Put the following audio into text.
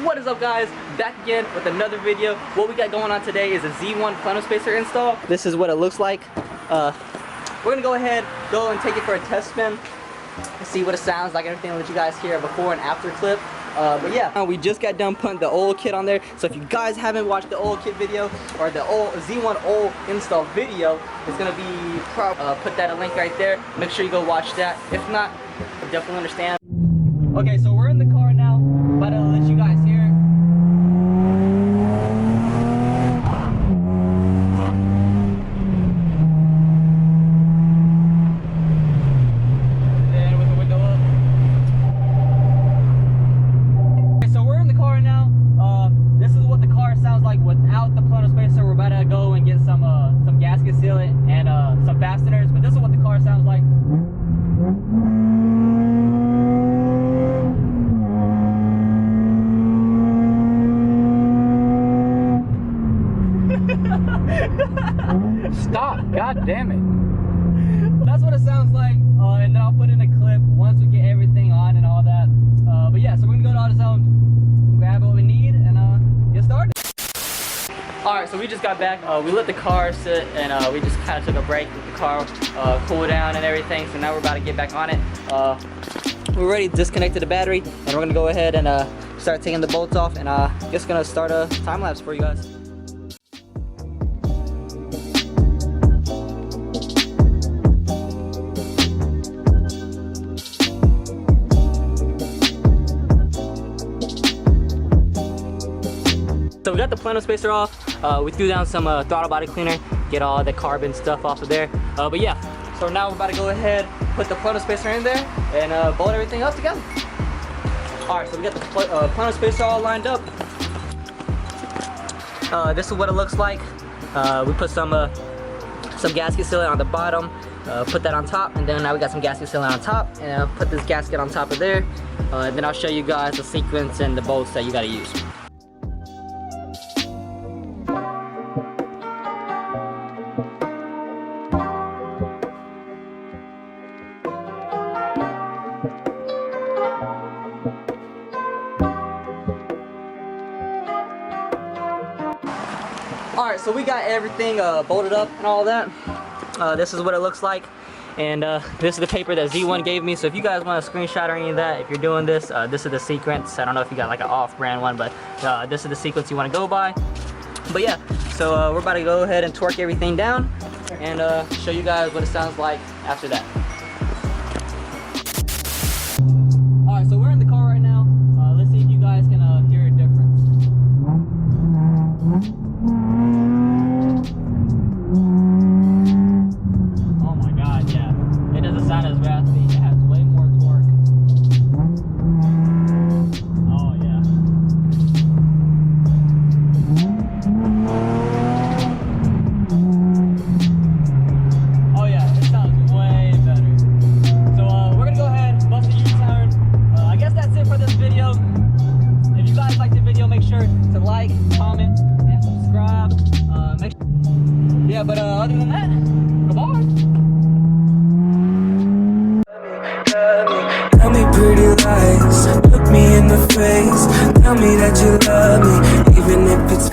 What is up, guys? Back again with another video. What we got going on today is a Z1 Plenum spacer install. This is what it looks like. We're gonna go ahead, and take it for a test spin and see what it sounds like, everything. Let you guys hear a before and after clip. But yeah, we just got done putting the old kit on there. So if you guys haven't watched the old kit video or the old Z1 old install video, it's gonna be put that a link right there. Make sure you go watch that. If not, you definitely understand. Okay, so we're in the car now. About to let you guys hear it. And with the window up. Okay, so we're in the car now. This is what the car sounds like without the Plenum spacer. We're about to go and get some gasket sealant and some fasteners. But this is what the car sounds like. Stop! God damn it! That's what it sounds like, and then I'll put in a clip once we get everything on and all that. But yeah, so we're gonna go to AutoZone, grab what we need, and get started. Alright, so we just got back. We let the car sit, and we just kind of took a break with the car, cool down and everything. So now we're about to get back on it. We already disconnected the battery, and we're gonna go ahead and start taking the bolts off, and just gonna start a time lapse for you guys. So we got the Plenum spacer off. We threw down some throttle body cleaner, get all the carbon stuff off of there. But yeah, so now we're about to go ahead, put the Plenum spacer in there, and bolt everything up together. All right, so we got the Plenum spacer all lined up. This is what it looks like. We put some gasket sealant on the bottom, put that on top, and then now we got some gasket sealant on top, and put this gasket on top of there. And then I'll show you guys the sequence and the bolts that you gotta use. Alright, so we got everything bolted up and all that. This is what it looks like. And this is the paper that Z1 gave me. So if you guys want a screenshot or any of that, if you're doing this, this is the sequence. I don't know if you got like an off-brand one, but this is the sequence you want to go by. But yeah, so we're about to go ahead and torque everything down and show you guys what it sounds like after that. Alright, so we're in the car right now. Let's see if you guys can hear a difference. Oh my god, yeah. It doesn't sound as raspy. It has way more torque. Oh yeah. Oh yeah, it sounds way better. So we're gonna go ahead and bust a U-turn. I guess that's it for this video. If you guys like the video, make sure to like, comment, and subscribe. Yeah, but other than that, goodbye. Tell me pretty lies, look me in the face, tell me that you love me, even if it's